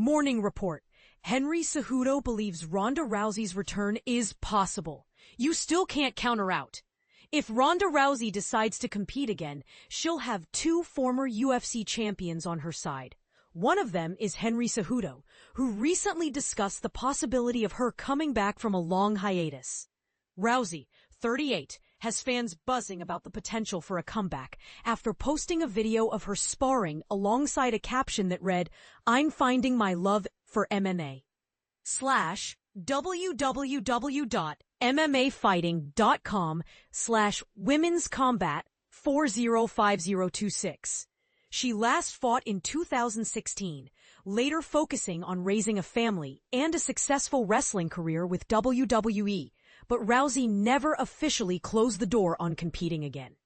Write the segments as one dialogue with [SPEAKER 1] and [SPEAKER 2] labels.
[SPEAKER 1] Morning Report. Henry Cejudo believes Ronda Rousey's return is possible. You still can't count her out. If Ronda Rousey decides to compete again, she'll have two former UFC champions on her side. One of them is Henry Cejudo, who recently discussed the possibility of her coming back from a long hiatus. Rousey, 38, has fans buzzing about the potential for a comeback after posting a video of her sparring alongside a caption that read, "I'm finding my love for MMA." www.mmafighting.com/womenscombat405026. She last fought in 2016, later focusing on raising a family and a successful wrestling career with WWE, but Rousey never officially closed the door on competing again.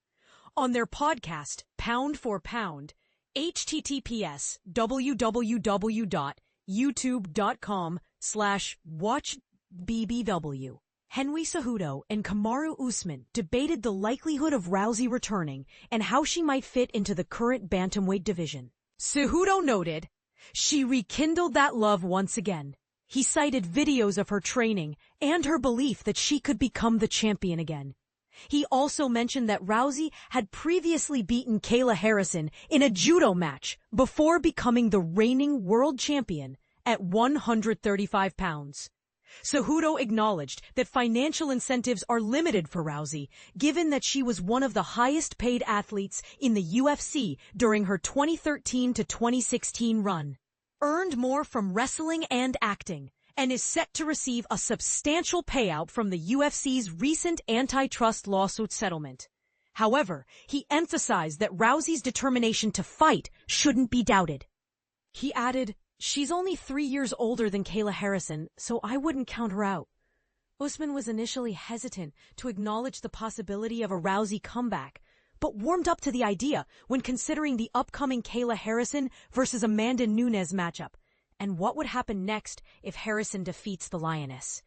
[SPEAKER 1] On their podcast, Pound for Pound, https://youtube.com/watchbbw, Henry Cejudo and Kamaru Usman debated the likelihood of Rousey returning and how she might fit into the current bantamweight division. Cejudo noted, "She rekindled that love once again." He cited videos of her training and her belief that she could become the champion again. He also mentioned that Rousey had previously beaten Kayla Harrison in a judo match before becoming the reigning world champion at 135 pounds. Cejudo acknowledged that financial incentives are limited for Rousey, given that she was one of the highest paid athletes in the UFC during her 2013 to 2016 run, earned more from wrestling and acting, and is set to receive a substantial payout from the UFC's recent antitrust lawsuit settlement. However, he emphasized that Rousey's determination to fight shouldn't be doubted. He added, "She's only 3 years older than Kayla Harrison, so I wouldn't count her out." Usman was initially hesitant to acknowledge the possibility of a Rousey comeback, but warmed up to the idea when considering the upcoming Kayla Harrison versus Amanda Nunes matchup, and what would happen next if Harrison defeats the Lioness.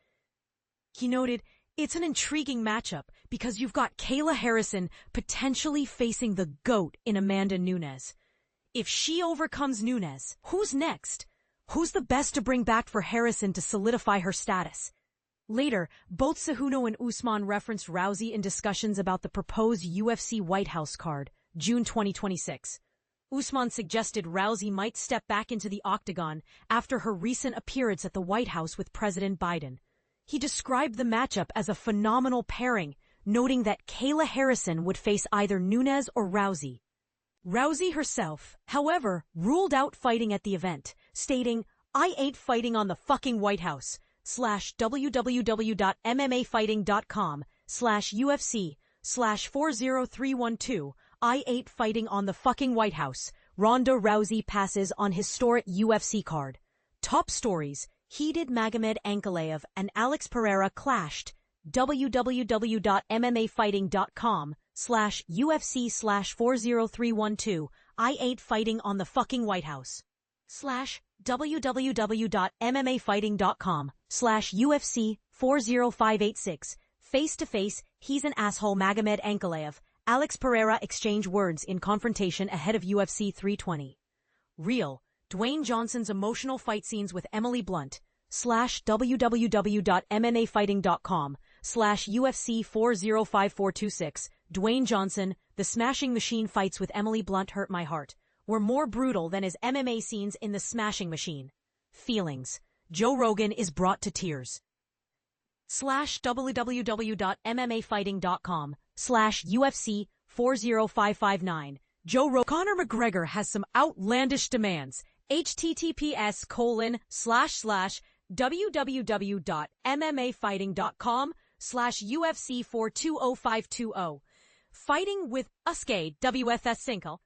[SPEAKER 1] He noted, "It's an intriguing matchup because you've got Kayla Harrison potentially facing the GOAT in Amanda Nunes. If she overcomes Nunes, who's next? Who's the best to bring back for Harrison to solidify her status?" Later, both Cejudo and Usman referenced Rousey in discussions about the proposed UFC White House card, June 2026. Usman suggested Rousey might step back into the octagon after her recent appearance at the White House with President Biden. He described the matchup as a phenomenal pairing, noting that Kayla Harrison would face either Nunes or Rousey. Rousey herself, however, ruled out fighting at the event, stating, "I ain't fighting on the fucking White House." www.mmafighting.com/UFC/40312. I ain't fighting on the fucking White House. Ronda Rousey passes on historic UFC card. Top stories. Heated Magomed Ankalaev and Alex Pereira clashed. www.mmafighting.com/UFC/40312. I ain't fighting on the fucking White House. www.mmafighting.com/UFC40586. Face-to-face, he's an asshole. Magomed Ankalaev, Alex Pereira exchange words in confrontation ahead of UFC 320. Real, Dwayne Johnson's emotional fight scenes with Emily Blunt. www.mmafighting.com/UFC40546. Dwayne Johnson, the Smashing Machine fights with Emily Blunt hurt my heart. Were more brutal than his MMA scenes in The Smashing Machine. Feelings. Joe Rogan is brought to tears. www.mmafighting.com/UFC40559. Joe Rogan. Conor McGregor has some outlandish demands. https://www.mmafighting.com/UFC4200520. Fighting with Uske WFS Single.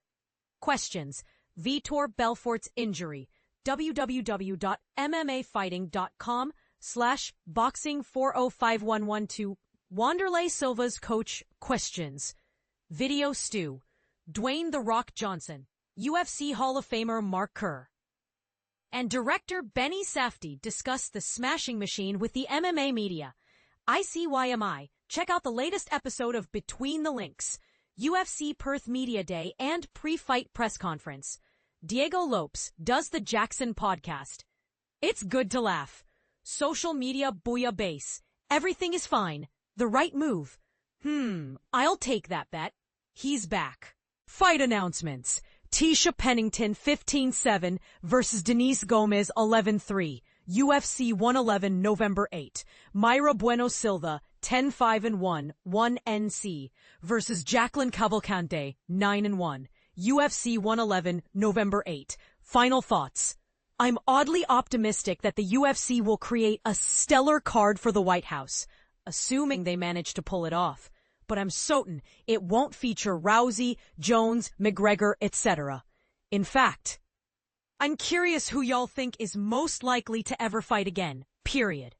[SPEAKER 1] Questions. Vitor Belfort's injury. www.mmafighting.com/boxing4051112. Wanderlei Silva's coach. Questions. Video Stew. Dwayne "The Rock" Johnson. UFC Hall of Famer Mark Kerr. And director Benny Safdie discussed The Smashing Machine with the MMA media. ICYMI. Check out the latest episode of Between the Links. UFC Perth Media Day and pre-fight press conference. Diego Lopes does the Jackson podcast. It's good to laugh. Social media bouillabaisse. Everything is fine. The right move. I'll take that bet. He's back. Fight announcements. Tisha Pennington 15-7 versus Denise Gomez 11-3. UFC 111 November 8. Mayra Bueno Silva 10-5-1 1NC versus Jacqueline Cavalcante 9-1. UFC 111 November 8. Final thoughts. I'm oddly optimistic that the UFC will create a stellar card for the White House, assuming they manage to pull it off. But I'm certain it won't feature Rousey, Jones, McGregor, etc. In fact, I'm curious who y'all think is most likely to ever fight again, period.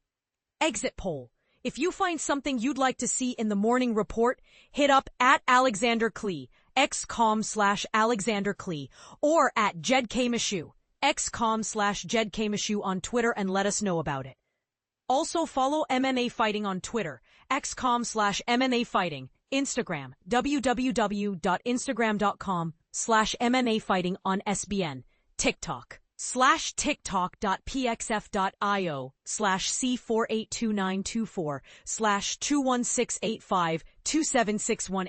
[SPEAKER 1] Exit poll. If you find something you'd like to see in the morning report, hit up at Alexander Klee, xcom/Alexander Klee, or at Jed K. Michoud, xcom/Jed K. Michoud on Twitter and let us know about it. Also follow MMA Fighting on Twitter, xcom/MMA Fighting, Instagram, www.instagram.com/MMA Fighting on SBN, TikTok, /tiktok.pxf.io/C482924/216852761.